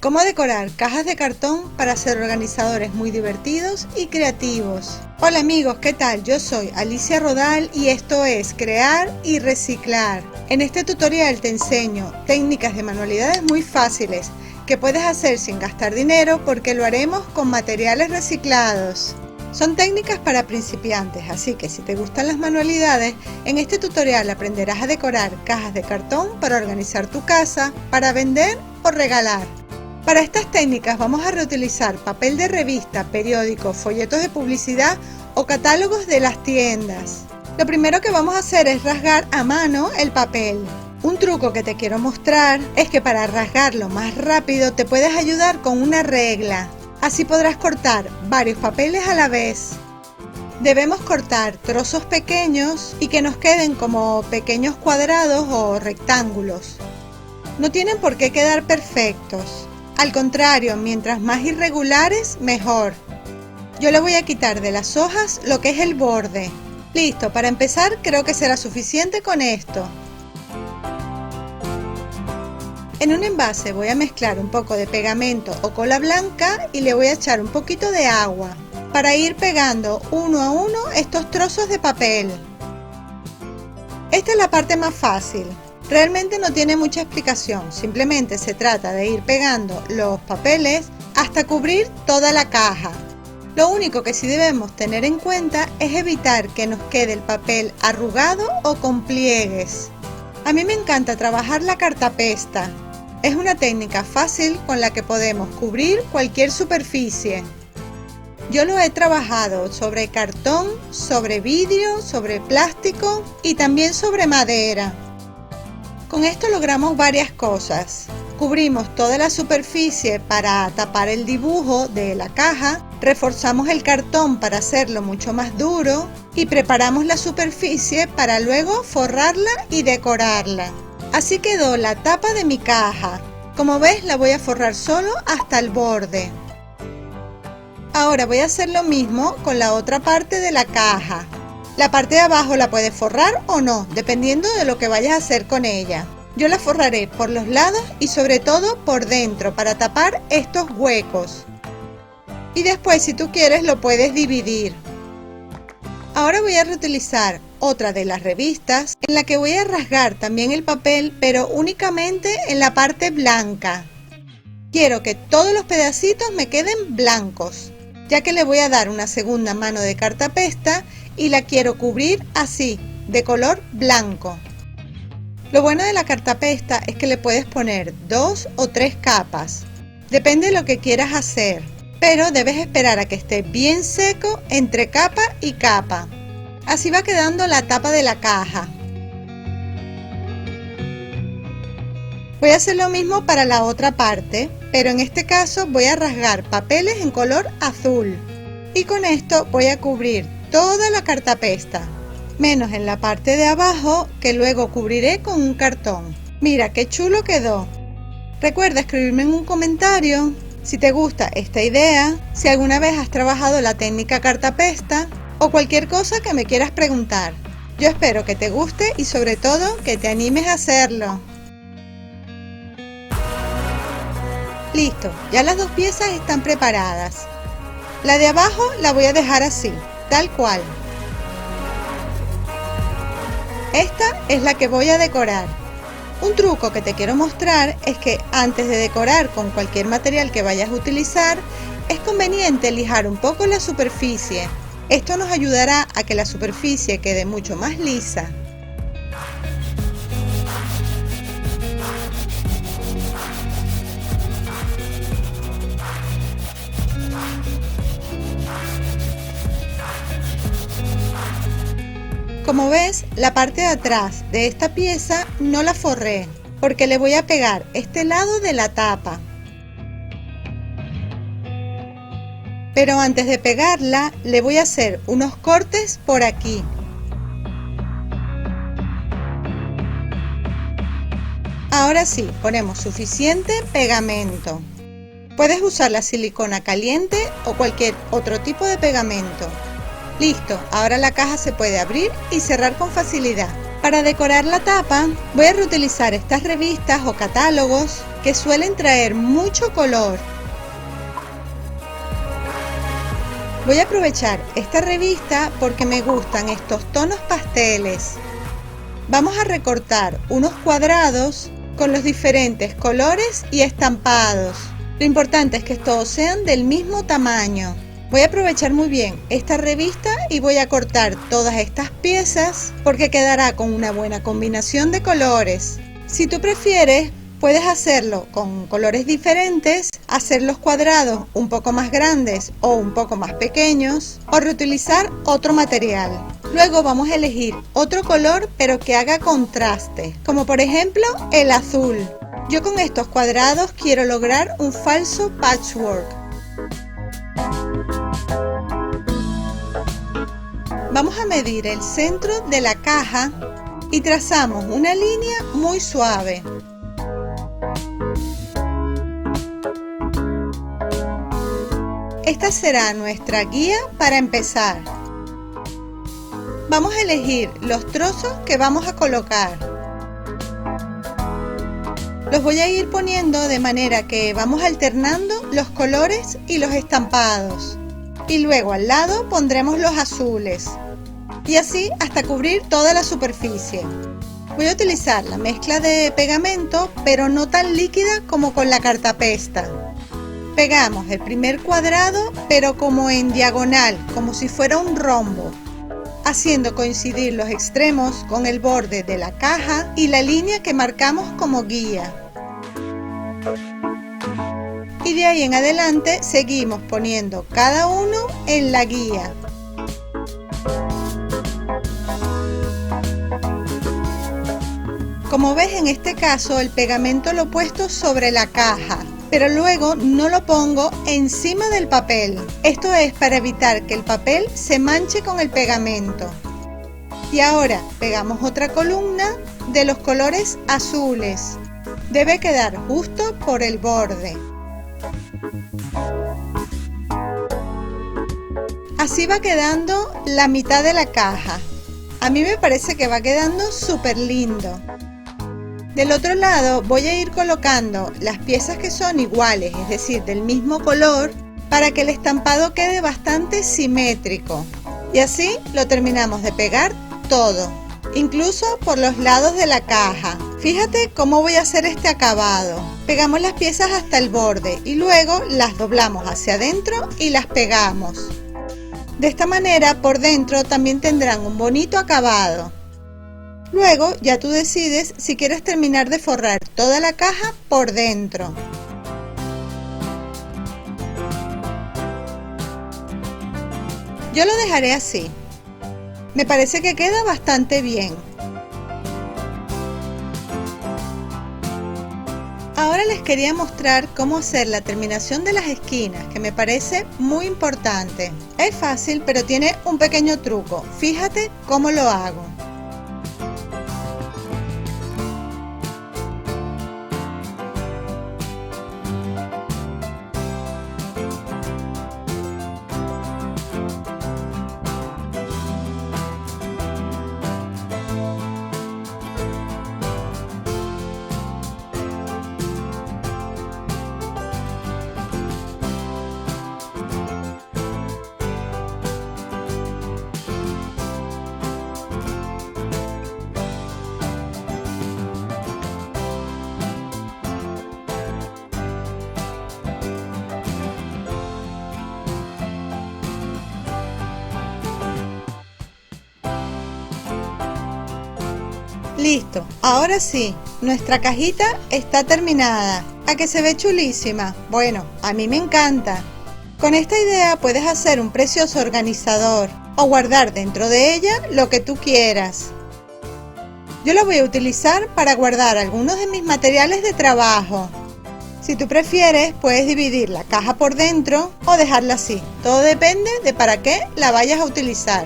Cómo decorar cajas de cartón para ser organizadores muy divertidos y creativos. Hola amigos, ¿qué tal? Yo soy Alicia Rodal y esto es Crear y Reciclar. En este tutorial te enseño técnicas de manualidades muy fáciles que puedes hacer sin gastar dinero porque lo haremos con materiales reciclados. Son técnicas para principiantes, así que si te gustan las manualidades, en este tutorial aprenderás a decorar cajas de cartón para organizar tu casa, para vender o regalar. Para estas técnicas vamos a reutilizar papel de revista, periódicos, folletos de publicidad o catálogos de las tiendas. Lo primero que vamos a hacer es rasgar a mano el papel. Un truco que te quiero mostrar es que para rasgarlo más rápido te puedes ayudar con una regla. Así podrás cortar varios papeles a la vez. Debemos cortar trozos pequeños y que nos queden como pequeños cuadrados o rectángulos. No tienen por qué quedar perfectos. Al contrario, mientras más irregulares, mejor. Yo le voy a quitar de las hojas lo que es el borde. Listo, para empezar creo que será suficiente con esto. En un envase voy a mezclar un poco de pegamento o cola blanca y le voy a echar un poquito de agua para ir pegando uno a uno estos trozos de papel. Esta es la parte más fácil. Realmente no tiene mucha explicación, simplemente se trata de ir pegando los papeles hasta cubrir toda la caja. Lo único que sí debemos tener en cuenta es evitar que nos quede el papel arrugado o con pliegues. A mí me encanta trabajar la cartapesta. Es una técnica fácil con la que podemos cubrir cualquier superficie. Yo lo he trabajado sobre cartón, sobre vidrio, sobre plástico y también sobre madera. Con esto logramos varias cosas. Cubrimos toda la superficie para tapar el dibujo de la caja, reforzamos el cartón para hacerlo mucho más duro y preparamos la superficie para luego forrarla y decorarla. Así quedó la tapa de mi caja. Como ves, la voy a forrar solo hasta el borde. Ahora voy a hacer lo mismo con la otra parte de la caja. La parte de abajo la puedes forrar o no, dependiendo de lo que vayas a hacer con ella. Yo la forraré por los lados y sobre todo por dentro para tapar estos huecos. Y después, si tú quieres, lo puedes dividir. Ahora voy a reutilizar otra de las revistas en la que voy a rasgar también el papel, pero únicamente en la parte blanca. Quiero que todos los pedacitos me queden blancos, ya que le voy a dar una segunda mano de cartapesta y la quiero cubrir así, de color blanco. Lo bueno de la cartapesta es que le puedes poner 2 o 3 capas, depende de lo que quieras hacer, pero debes esperar a que esté bien seco entre capa y capa. Así va quedando la tapa de la caja. Voy a hacer lo mismo para la otra parte, pero en este caso voy a rasgar papeles en color azul y con esto voy a cubrir toda la cartapesta, menos en la parte de abajo que luego cubriré con un cartón. Mira qué chulo quedó. Recuerda escribirme en un comentario si te gusta esta idea, si alguna vez has trabajado la técnica cartapesta o cualquier cosa que me quieras preguntar. Yo espero que te guste y sobre todo que te animes a hacerlo. Listo, ya las dos piezas están preparadas. La de abajo la voy a dejar así, tal cual. Esta es la que voy a decorar. Un truco que te quiero mostrar es que antes de decorar con cualquier material que vayas a utilizar, es conveniente lijar un poco la superficie. Esto nos ayudará a que la superficie quede mucho más lisa. Como ves, la parte de atrás de esta pieza no la forré porque le voy a pegar este lado de la tapa. Pero antes de pegarla, le voy a hacer unos cortes por aquí. Ahora sí, ponemos suficiente pegamento. Puedes usar la silicona caliente o cualquier otro tipo de pegamento. Listo, ahora la caja se puede abrir y cerrar con facilidad. Para decorar la tapa voy a reutilizar estas revistas o catálogos que suelen traer mucho color. Voy a aprovechar esta revista porque me gustan estos tonos pasteles. Vamos a recortar unos cuadrados con los diferentes colores y estampados. Lo importante es que todos sean del mismo tamaño. Voy a aprovechar muy bien esta revista y voy a cortar todas estas piezas porque quedará con una buena combinación de colores. Si tú prefieres, puedes hacerlo con colores diferentes, hacer los cuadrados un poco más grandes o un poco más pequeños o reutilizar otro material. Luego vamos a elegir otro color pero que haga contraste, como por ejemplo el azul. Yo con estos cuadrados quiero lograr un falso patchwork. Vamos a medir el centro de la caja y trazamos una línea muy suave. Esta será nuestra guía para empezar. Vamos a elegir los trozos que vamos a colocar. Los voy a ir poniendo de manera que vamos alternando los colores y los estampados. Y luego al lado pondremos los azules. Y así hasta cubrir toda la superficie. Voy a utilizar la mezcla de pegamento, pero no tan líquida como con la cartapesta. Pegamos el primer cuadrado, pero como en diagonal, como si fuera un rombo, haciendo coincidir los extremos con el borde de la caja y la línea que marcamos como guía. Y de ahí en adelante seguimos poniendo cada uno en la guía. Como ves, en este caso el pegamento lo he puesto sobre la caja, pero luego no lo pongo encima del papel. Esto es para evitar que el papel se manche con el pegamento. Y ahora pegamos otra columna de los colores azules. Debe quedar justo por el borde. Así va quedando la mitad de la caja. A mí me parece que va quedando súper lindo. Del otro lado voy a ir colocando las piezas que son iguales, es decir, del mismo color, para que el estampado quede bastante simétrico. Y así lo terminamos de pegar todo, incluso por los lados de la caja. Fíjate cómo voy a hacer este acabado. Pegamos las piezas hasta el borde y luego las doblamos hacia adentro y las pegamos. De esta manera por dentro también tendrán un bonito acabado. Luego ya tú decides si quieres terminar de forrar toda la caja por dentro. Yo lo dejaré así. Me parece que queda bastante bien. Ahora les quería mostrar cómo hacer la terminación de las esquinas, que me parece muy importante. Es fácil, pero tiene un pequeño truco. Fíjate cómo lo hago. Listo, ahora sí, nuestra cajita está terminada. ¿A que se ve chulísima? Bueno, a mí me encanta. Con esta idea puedes hacer un precioso organizador o guardar dentro de ella lo que tú quieras. Yo la voy a utilizar para guardar algunos de mis materiales de trabajo. Si tú prefieres, puedes dividir la caja por dentro o dejarla así. Todo depende de para qué la vayas a utilizar.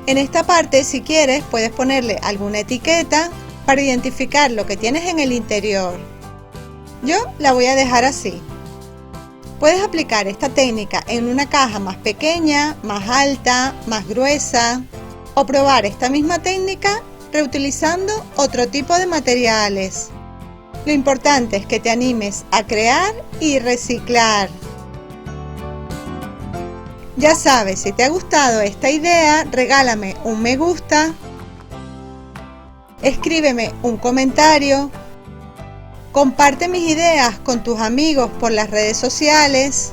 En esta parte, si quieres, puedes ponerle alguna etiqueta para identificar lo que tienes en el interior. Yo la voy a dejar así. Puedes aplicar esta técnica en una caja más pequeña, más alta, más gruesa, o probar esta misma técnica reutilizando otro tipo de materiales. Lo importante es que te animes a crear y reciclar. Ya sabes, si te ha gustado esta idea, regálame un me gusta, escríbeme un comentario, comparte mis ideas con tus amigos por las redes sociales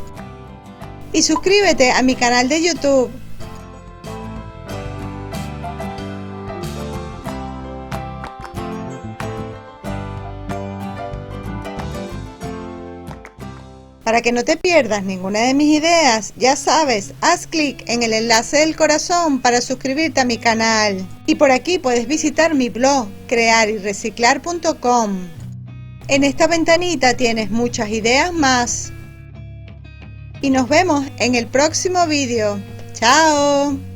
y suscríbete a mi canal de YouTube. Para que no te pierdas ninguna de mis ideas, ya sabes, haz clic en el enlace del corazón para suscribirte a mi canal. Y por aquí puedes visitar mi blog, crearyreciclar.com. En esta ventanita tienes muchas ideas más. Y nos vemos en el próximo vídeo. ¡Chao!